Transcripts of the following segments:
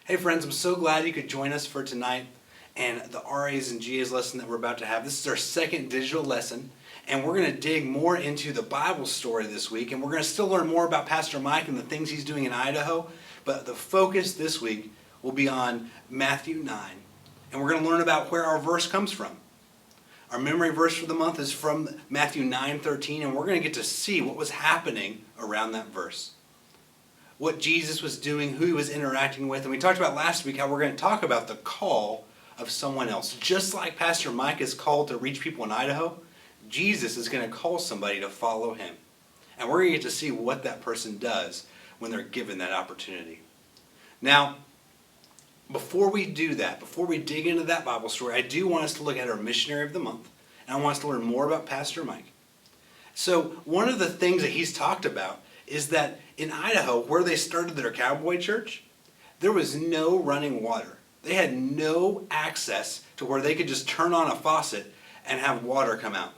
Hey friends, I'm so glad you could join us for tonight and the RAs and GAs lesson that we're about to have. This is our second digital lesson, and we're going to dig more into the Bible story this week, and we're going to still learn more about Pastor Mike and the things he's doing in Idaho, but the focus this week will be on Matthew 9, and we're going to learn about where our verse comes from. Our memory verse for the month is from Matthew 9:13, and we're going to get to see what was happening around that verse. What Jesus was doing, who he was interacting with. And we talked about last week how we're going to talk about the call of someone else. Just like Pastor Mike is called to reach people in Idaho, Jesus is going to call somebody to follow him. And we're going to get to see what that person does when they're given that opportunity. Now, before we do that, before we dig into that Bible story, I do want us to look at our missionary of the month. And I want us to learn more about Pastor Mike. So one of the things that he's talked about is that in Idaho, where they started their cowboy church, there was no running water. They had no access to where they could just turn on a faucet and have water come out.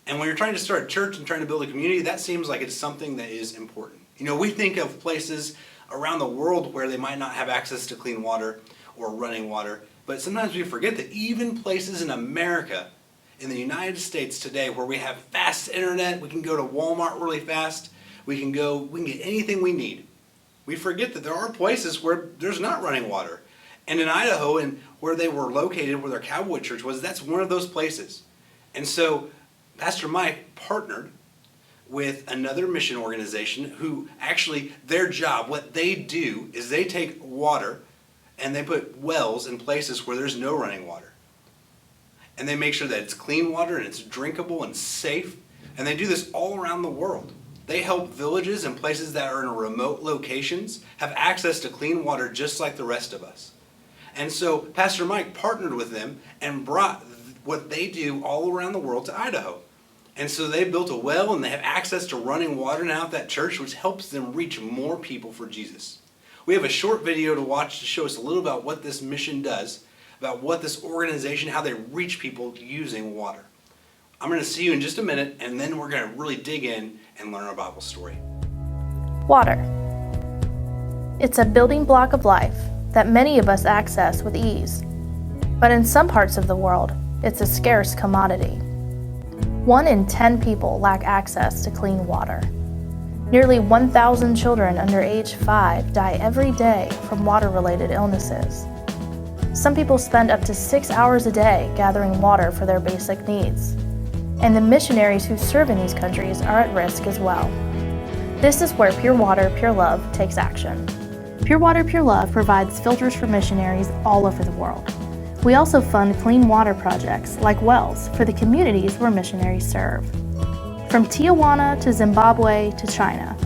And when you're trying to start a church and trying to build a community, that seems like it's something that is important. You know, we think of places around the world where they might not have access to clean water or running water, but sometimes we forget that even places in America, in the United States today, where we have fast internet, we can go to Walmart really fast, we can get anything we need. We forget that there are places where there's not running water. And in Idaho, and where they were located, where their cowboy church was, that's one of those places. And so Pastor Mike partnered with another mission organization who actually, their job, what they do is they take water and they put wells in places where there's no running water. And they make sure that it's clean water and it's drinkable and safe. And they do this all around the world. They help villages and places that are in remote locations have access to clean water just like the rest of us. And so Pastor Mike partnered with them and brought what they do all around the world to Idaho. And so they built a well and they have access to running water now at that church, which helps them reach more people for Jesus. We have a short video to watch to show us a little about what this mission does, about what this organization, how they reach people using water. I'm going to see you in just a minute, and then we're going to really dig in and learn our Bible story. Water. It's a building block of life that many of us access with ease. But in some parts of the world, it's a scarce commodity. 1 in 10 people lack access to clean water. Nearly 1,000 children under age 5 die every day from water-related illnesses. Some people spend up to 6 hours a day gathering water for their basic needs. And the missionaries who serve in these countries are at risk as well. This is where Pure Water, Pure Love takes action. Pure Water, Pure Love provides filters for missionaries all over the world. We also fund clean water projects like wells for the communities where missionaries serve. From Tijuana to Zimbabwe to China,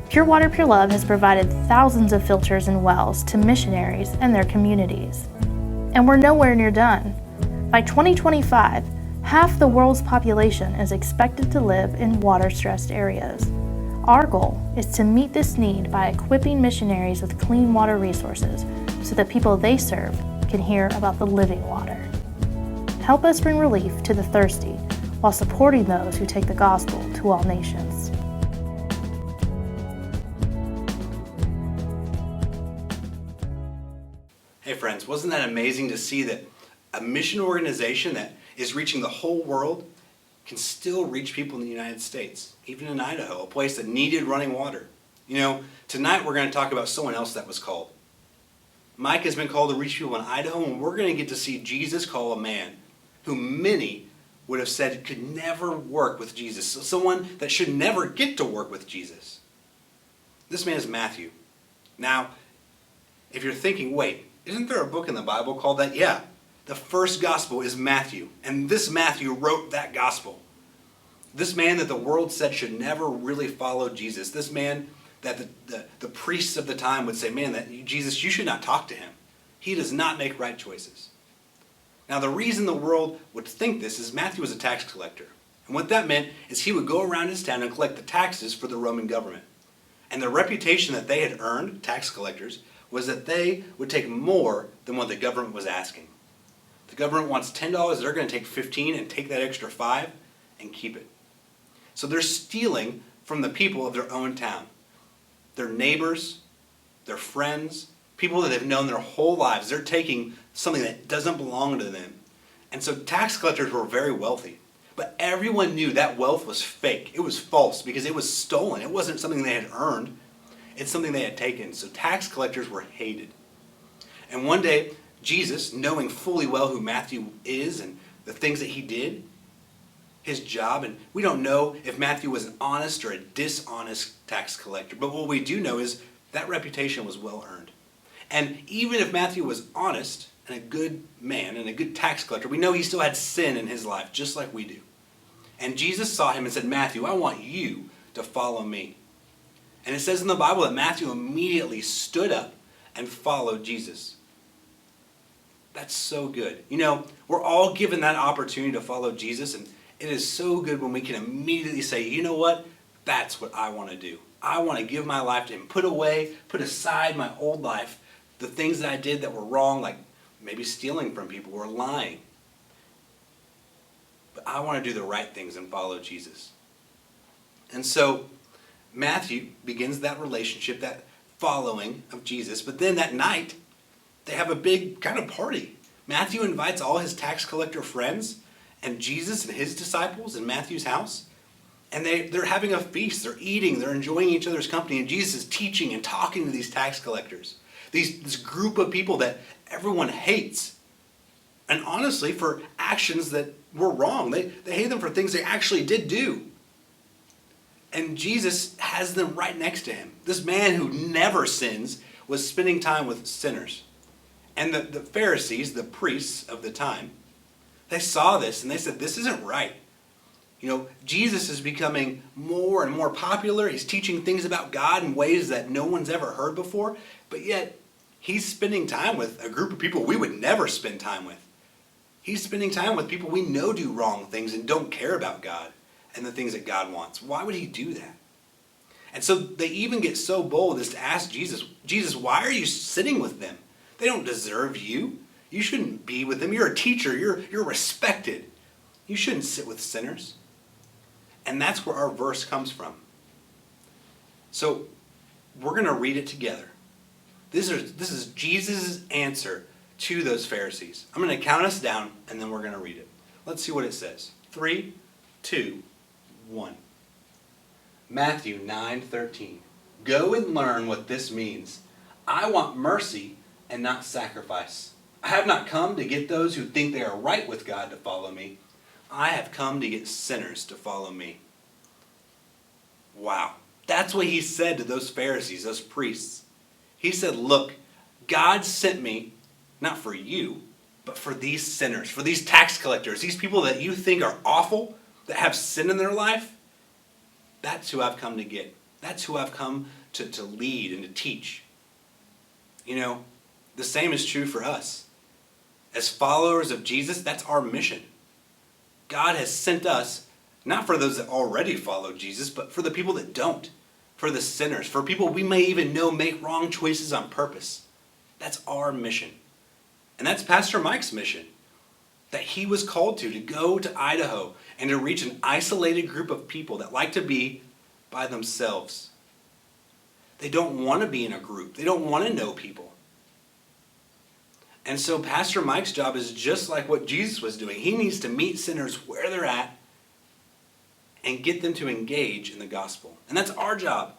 Pure Water, Pure Love has provided thousands of filters and wells to missionaries and their communities. And we're nowhere near done. By 2025, half the world's population is expected to live in water-stressed areas. Our goal is to meet this need by equipping missionaries with clean water resources so that people they serve can hear about the living water. Help us bring relief to the thirsty while supporting those who take the gospel to all nations. Hey friends, wasn't that amazing to see that a mission organization that is reaching the whole world can still reach people in the United States, even in Idaho, a place that needed running water. You know, tonight we're going to talk about someone else that was called. Mike has been called to reach people in Idaho, and we're going to get to see Jesus call a man who many would have said could never work with Jesus, someone that should never get to work with Jesus. This man is Matthew. Now, if you're thinking, wait, isn't there a book in the Bible called that? Yeah. The first gospel is Matthew, and this Matthew wrote that gospel. This man that the world said should never really follow Jesus. This man that the priests of the time would say, man, that Jesus, you should not talk to him. He does not make right choices. Now, the reason the world would think this is Matthew was a tax collector. And what that meant is he would go around his town and collect the taxes for the Roman government. And the reputation that they had earned, tax collectors, was that they would take more than what the government was asking. The government wants $10, they're going to take $15 and take that extra $5 and keep it. So they're stealing from the people of their own town. Their neighbors, their friends, people that they've known their whole lives. They're taking something that doesn't belong to them. And so tax collectors were very wealthy. But everyone knew that wealth was fake. It was false because it was stolen. It wasn't something they had earned. It's something they had taken. So tax collectors were hated. And one day, Jesus, knowing fully well who Matthew is and the things that he did, his job, and we don't know if Matthew was an honest or a dishonest tax collector, but what we do know is that reputation was well earned. And even if Matthew was honest and a good man and a good tax collector, we know he still had sin in his life, just like we do. And Jesus saw him and said, Matthew, I want you to follow me. And it says in the Bible that Matthew immediately stood up and followed Jesus. That's so good. You know, we're all given that opportunity to follow Jesus, and it is so good when we can immediately say, you know what? That's what I want to do. I want to give my life to him. Put aside my old life, the things that I did that were wrong, like maybe stealing from people or lying. But I want to do the right things and follow Jesus. And so Matthew begins that relationship, that following of Jesus. But then that night, they have a big kind of party. Matthew invites all his tax collector friends and Jesus and his disciples in Matthew's house. And they're having a feast. They're eating. They're enjoying each other's company. And Jesus is teaching and talking to these tax collectors. This group of people that everyone hates. And honestly, for actions that were wrong. They hate them for things they actually did do. And Jesus has them right next to him. This man who never sins was spending time with sinners. And the Pharisees, the priests of the time, they saw this and they said, this isn't right. You know, Jesus is becoming more and more popular. He's teaching things about God in ways that no one's ever heard before. But yet, he's spending time with a group of people we would never spend time with. He's spending time with people we know do wrong things and don't care about God and the things that God wants. Why would he do that? And so they even get so bold as to ask Jesus, Jesus, why are you sitting with them? They don't deserve you. You shouldn't be with them. You're a teacher. You're respected. You shouldn't sit with sinners. And that's where our verse comes from. So we're going to read it together. This is Jesus' answer to those Pharisees. I'm going to count us down, and then we're going to read it. Let's see what it says. 3, 2, 1. Matthew 9:13. Go and learn what this means. I want mercy and not sacrifice. I have not come to get those who think they are right with God to follow me. I have come to get sinners to follow me. Wow. That's what he said to those Pharisees, those priests. He said, look, God sent me not for you, but for these sinners, for these tax collectors, these people that you think are awful, that have sin in their life. That's who I've come to get. That's who I've come to lead and to teach. You know, the same is true for us. As followers of Jesus, that's our mission. God has sent us, not for those that already follow Jesus, but for the people that don't. For the sinners, for people we may even know make wrong choices on purpose. That's our mission. And that's Pastor Mike's mission. That he was called to go to Idaho and to reach an isolated group of people that like to be by themselves. They don't want to be in a group. They don't want to know people. And so Pastor Mike's job is just like what Jesus was doing. He needs to meet sinners where they're at and get them to engage in the gospel. And that's our job.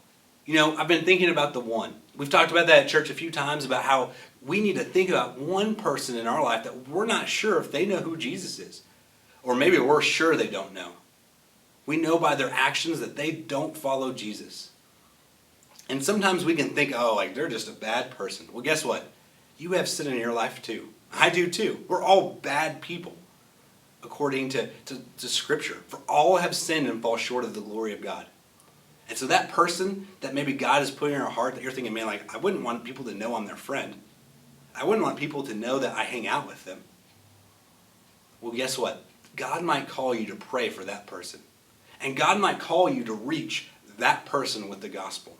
You know, I've been thinking about the one. We've talked about that at church a few times about how we need to think about one person in our life that we're not sure if they know who Jesus is. Or maybe we're sure they don't know. We know by their actions that they don't follow Jesus. And sometimes we can think, oh, like they're just a bad person. Well, guess what? You have sin in your life too. I do too. We're all bad people, according to Scripture. For all have sinned and fall short of the glory of God. And so that person that maybe God has put in our heart that you're thinking, man, like I wouldn't want people to know I'm their friend. I wouldn't want people to know that I hang out with them. Well, guess what? God might call you to pray for that person. And God might call you to reach that person with the gospel.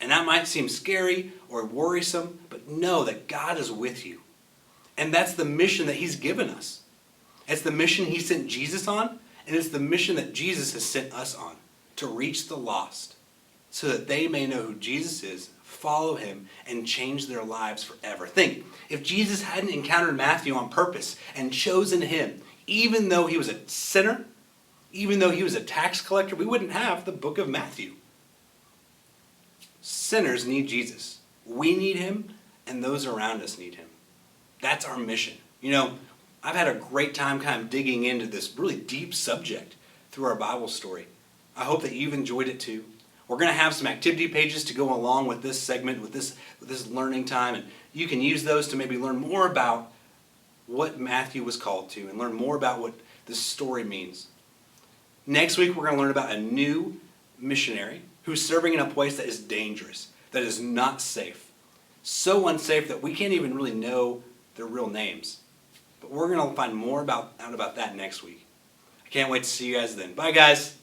And that might seem scary or worrisome, but know that God is with you. And that's the mission that he's given us. It's the mission he sent Jesus on, and it's the mission that Jesus has sent us on, to reach the lost, so that they may know who Jesus is, follow him, and change their lives forever. Think, if Jesus hadn't encountered Matthew on purpose and chosen him, even though he was a sinner, even though he was a tax collector, we wouldn't have the book of Matthew. Sinners need Jesus. We need him, and those around us need him. That's our mission. You know, I've had a great time kind of digging into this really deep subject through our Bible story. I hope that you've enjoyed it too. We're going to have some activity pages to go along with this segment, with this learning time, and you can use those to maybe learn more about what Matthew was called to and learn more about what this story means. Next week, we're going to learn about a new missionary who's serving in a place that is dangerous, that is not safe. So unsafe that we can't even really know their real names. But we're going to find more out about that next week. I can't wait to see you guys then. Bye, guys.